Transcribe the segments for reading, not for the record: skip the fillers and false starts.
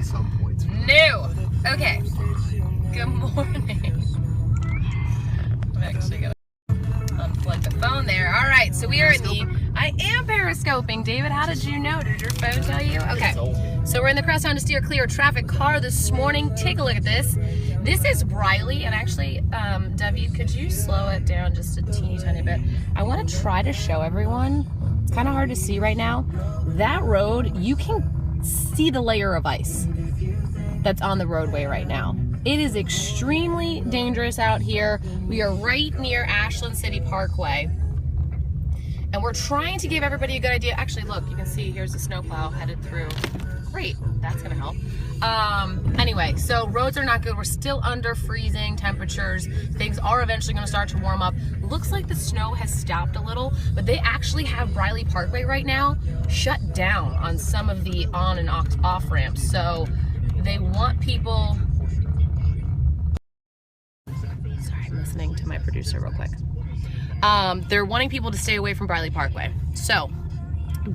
some points. No. Okay. Good morning. I'm actually gonna unplug the phone there. All right, so we are in the. I am periscoping, David. How did you know? Did your phone tell you? Okay. So we're in the crosstown to steer clear traffic car this morning. Take a look at this. This is Briley, and actually, David, could you slow it down just a teeny tiny bit? I want to try to show everyone. It's kind of hard to see right now. That road, you can see the layer of ice that's on the roadway right now. It is extremely dangerous out here. We are right near Ashland City Parkway. And we're trying to give everybody a good idea. Actually, look, you can see here's the snowplow headed through. Great, that's gonna help. Anyway, so roads are not good. We're still under freezing temperatures. Things are eventually gonna start to warm up. Looks like the snow has stopped a little, but they actually have Briley Parkway right now shut down on some of the on and off ramps. So they want people, sorry, I'm listening to my producer real quick. They're wanting people to stay away from Briley Parkway. So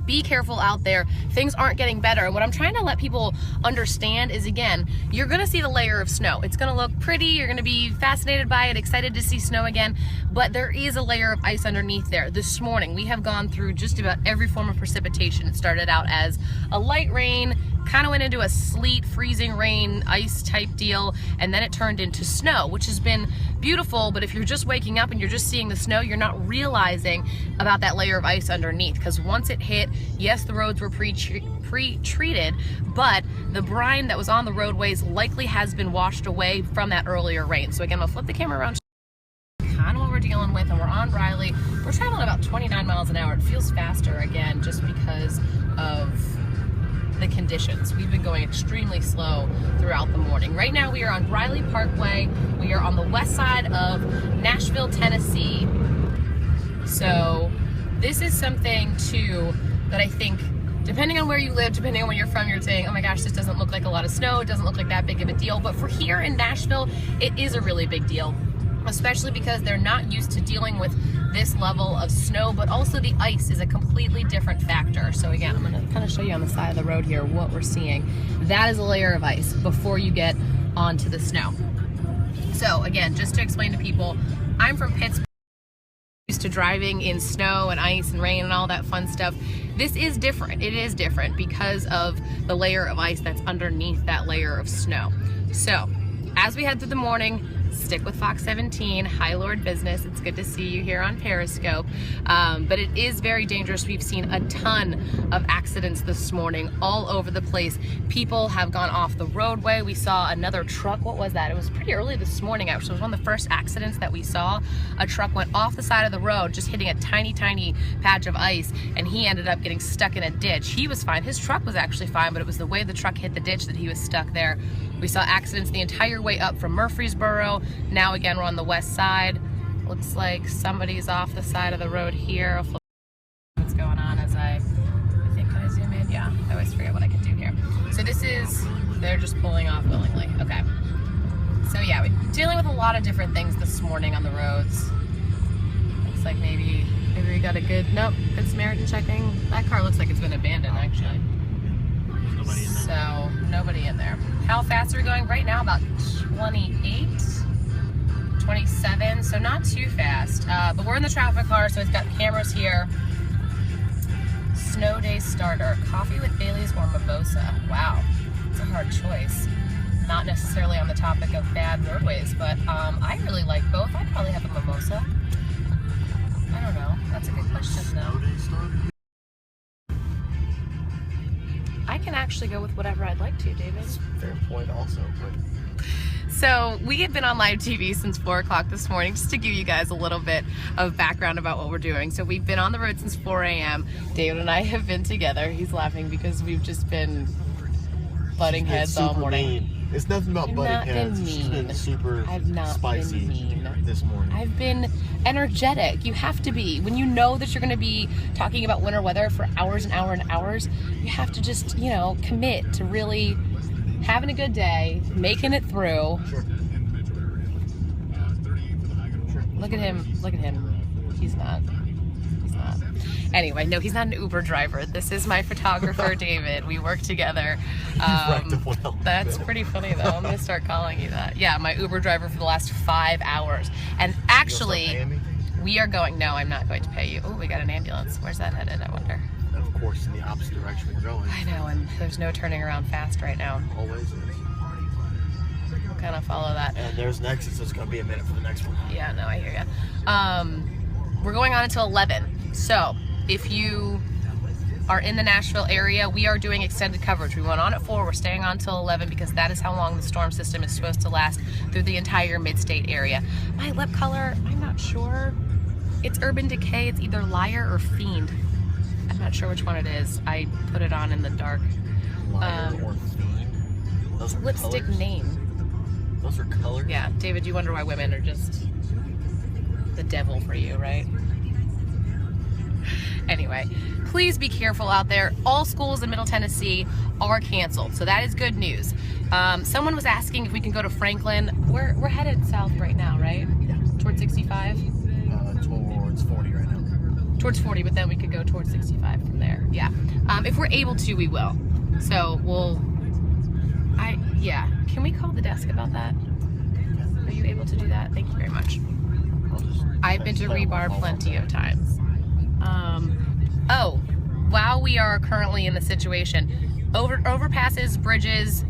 be careful out there. Things aren't getting better. And what I'm trying to let people understand is, again, you're gonna see the layer of snow. It's gonna look pretty, you're gonna be fascinated by it, excited to see snow again, but there is a layer of ice underneath there. This morning, we have gone through just about every form of precipitation. It started out as a light rain, kind of went into a sleet, freezing rain, ice type deal, and then it turned into snow, which has been beautiful. But if you're just waking up and you're just seeing the snow, you're not realizing about that layer of ice underneath, because once it hit, yes, the roads were pre-treated, but the brine that was on the roadways likely has been washed away from that earlier rain. So again, I'll flip the camera around. Kind of what we're dealing with, and we're on Briley. We're traveling about 29 miles an hour. It feels faster, again, just because of the conditions. We've been going extremely slow throughout the morning. Right now we are on Briley Parkway. We are on the west side of Nashville, Tennessee. So this is something too that I think, depending on where you live, depending on where you're from, you're saying, oh my gosh, this doesn't look like a lot of snow. It doesn't look like that big of a deal. But for here in Nashville, it is a really big deal, especially because they're not used to dealing with this level of snow, but also the ice is a completely different factor. So again, I'm gonna kind of show you on the side of the road here what we're seeing. That is a layer of ice before you get onto the snow. So again, just to explain to people, I'm from Pittsburgh, used to driving in snow and ice and rain and all that fun stuff. This is different. It is different because of the layer of ice that's underneath that layer of snow. So as we head through the morning, stick with Fox 17, High Lord Business. It's good to see you here on Periscope. But it is very dangerous. We've seen a ton of accidents this morning all over the place. People have gone off the roadway. We saw another truck. What was that? It was pretty early this morning, actually. It was one of the first accidents that we saw. A truck went off the side of the road, just hitting a tiny, tiny patch of ice, and he ended up getting stuck in a ditch. He was fine. His truck was actually fine, but it was the way the truck hit the ditch that he was stuck there. We saw accidents the entire way up from Murfreesboro. Now again, we're on the west side. Looks like somebody's off the side of the road here. I'll flip what's going on as I think, can I zoom in? Yeah, I always forget what I can do here. So this is, they're just pulling off willingly. Okay. So yeah, we're dealing with a lot of different things this morning on the roads. Looks like maybe we got a good, nope, good Samaritan checking. That car looks like it's been abandoned, actually. So nobody in there. How fast are we going right now? About 28, 27, so not too fast. But we're in the traffic car, so it's got cameras here. Snow day starter, coffee with Bailey's or mimosa. Wow, it's a hard choice. Not necessarily on the topic of bad roadways, but I really like both. I'd probably have a mimosa. I don't know. That's a good question, though. I can actually go with whatever I'd like to, David. That's a fair point also. But So we have been on live TV since 4 o'clock this morning, just to give you guys a little bit of background about what we're doing. So we've been on the road since 4 a.m. David and I have been together. He's laughing because we've just been butting heads all morning. Mean. It's nothing about butting heads. It's just been super spicy this morning. I've been energetic. You have to be. When you know that you're going to be talking about winter weather for hours and hours and hours, you have to just, you know, commit to really having a good day, making it through. Sure. Look at him. Look at him. He's not. Anyway, no, he's not an Uber driver. This is my photographer, David. We work together. That's pretty funny, though. I'm going to start calling you that. Yeah, my Uber driver for the last 5 hours. And actually, we are going... No, I'm not going to pay you. Oh, we got an ambulance. Where's that headed, I wonder? And of course, in the opposite direction we're going. I know, and there's no turning around fast right now. Always is. We'll kind of follow that. And there's next, so it's going to be a minute for the next one. Yeah, no, I hear you. We're going on until 11. So, if you are in the Nashville area, we are doing extended coverage. We went on at 4, we're staying on till 11 because that is how long the storm system is supposed to last through the entire mid-state area. My lip color, I'm not sure. It's Urban Decay. It's either Liar or Fiend. I'm not sure which one it is. I put it on in the dark. Liar or Fiend? Those are lipstick colors? Name. Those are colors? Yeah, David, you wonder why women are just the devil for you, right? Anyway, please be careful out there. All schools in Middle Tennessee are canceled, so that is good news. Someone was asking if we can go to Franklin. We're headed south right now, right? Yeah. Towards 65? Towards 40 right now. Towards 40, but then we could go towards 65 from there. Yeah. If we're able to, we will. So yeah. Can we call the desk about that? Are you able to do that? Thank you very much. I've been to Rebar plenty of times. While we are currently in the situation, overpasses, bridges,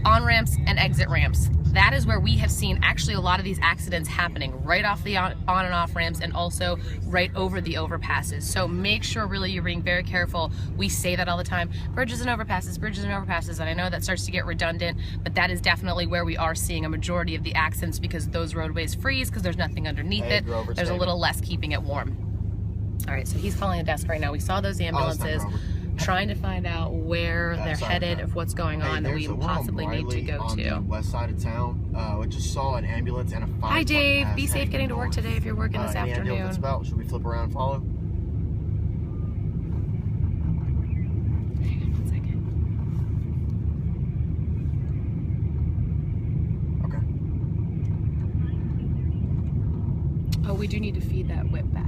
on-ramps, and exit ramps. That is where we have seen actually a lot of these accidents happening, right off the on and off ramps and also right over the overpasses. So make sure really you're being very careful. We say that all the time, bridges and overpasses, and I know that starts to get redundant, but that is definitely where we are seeing a majority of the accidents because those roadways freeze because there's nothing underneath it. There's a little less keeping it warm. All right, so he's calling a desk right now. We saw those ambulances. Trying to find out where they're headed, of what's going on that we possibly need to go to. On the west side of town. I just saw an ambulance and a fire. Hi, Dave. Be safe getting to work today if you're working this afternoon. What's about? Should we flip around and follow? Hang on 1 second. Okay. Oh, we do need to feed that whip back.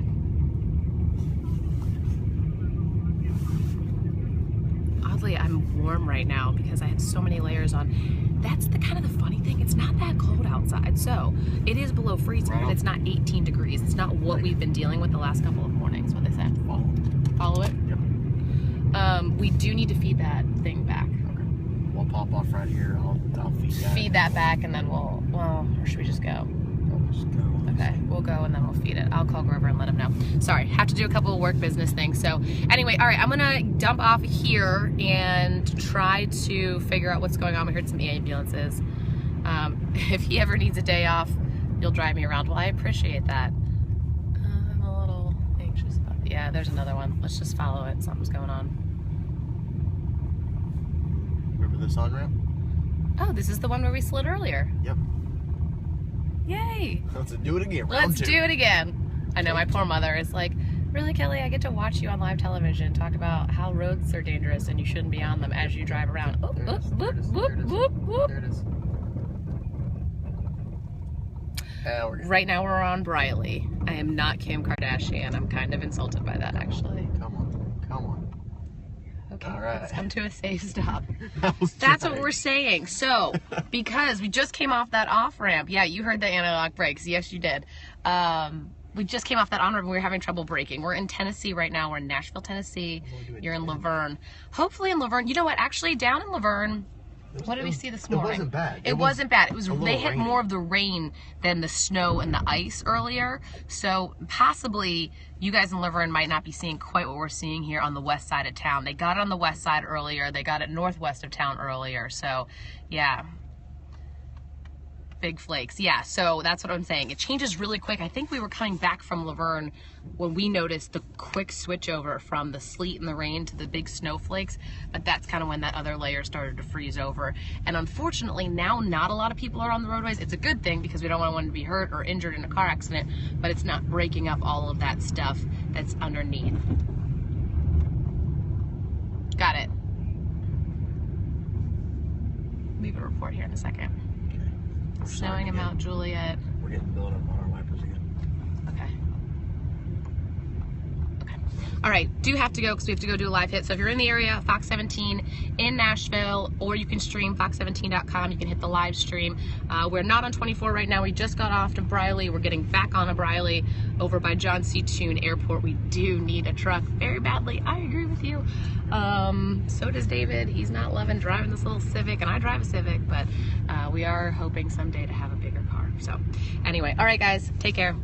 Oddly, I'm warm right now because I have so many layers on. That's the kind of the funny thing. It's not that cold outside. So it is below freezing, but it's not 18 degrees. It's not what we've been dealing with the last couple of mornings. What they said. Follow it? Yep. We do need to feed that thing back. Okay. We'll pop off right here. I'll feed that. Feed that back and then or should we just go? Just go. Okay, we'll go and then we'll feed it. I'll call Grover and let him know. Sorry, have to do a couple of work business things. So anyway, all right, I'm gonna dump off here and try to figure out what's going on. We heard some ambulances. If he ever needs a day off, you'll drive me around. Well, I appreciate that. I'm a little anxious about it. Yeah, there's another one. Let's just follow it. Something's going on. Remember this on-ramp? Oh, this is the one where we slid earlier. Yep. Yay! Let's do it again. Let's do it again. I know my poor mother is like, really, Kelly? I get to watch you on live television talk about how roads are dangerous and you shouldn't be on them as you drive around. Oh, whoop, whoop, whoop, whoop, whoop. There it is. Right now we're on Briley. I am not Kim Kardashian. I'm kind of insulted by that, actually. Come on. Okay, all right. let's come to a safe stop. That's what we're saying. So, because we just came off that off-ramp. Yeah, you heard the analog brakes. Yes, you did. We just came off that on-ramp and we were having trouble braking. We're in Tennessee right now. We're in Nashville, Tennessee. You're in Laverne. Hopefully in Laverne. You know what? Actually, down in Laverne, what did we see this morning? It wasn't bad. It wasn't bad. It was they hit more of the rain than the snow and the ice earlier. So possibly you guys in Laverne might not be seeing quite what we're seeing here on the west side of town. They got it on the west side earlier. They got it northwest of town earlier. So yeah. Big flakes. Yeah, so that's what I'm saying. It changes really quick. I think we were coming back from Laverne when we noticed the quick switch over from the sleet and the rain to the big snowflakes, but that's kind of when that other layer started to freeze over. And unfortunately, now not a lot of people are on the roadways. It's a good thing because we don't want anyone to be hurt or injured in a car accident, but it's not breaking up all of that stuff that's underneath. Got it. Leave a report here in a second. Snowing in Mount Juliet. We're getting built up on our wipers again. Okay. All right, do have to go because we have to go do a live hit. So if you're in the area, Fox 17 in Nashville, or you can stream fox17.com. You can hit the live stream. We're not on 24 right now. We just got off to Briley. We're getting back on a Briley over by John C. Toon Airport. We do need a truck very badly. I agree with you. So does David. He's not loving driving this little Civic, and I drive a Civic, but we are hoping someday to have a bigger car. So anyway, all right guys, take care.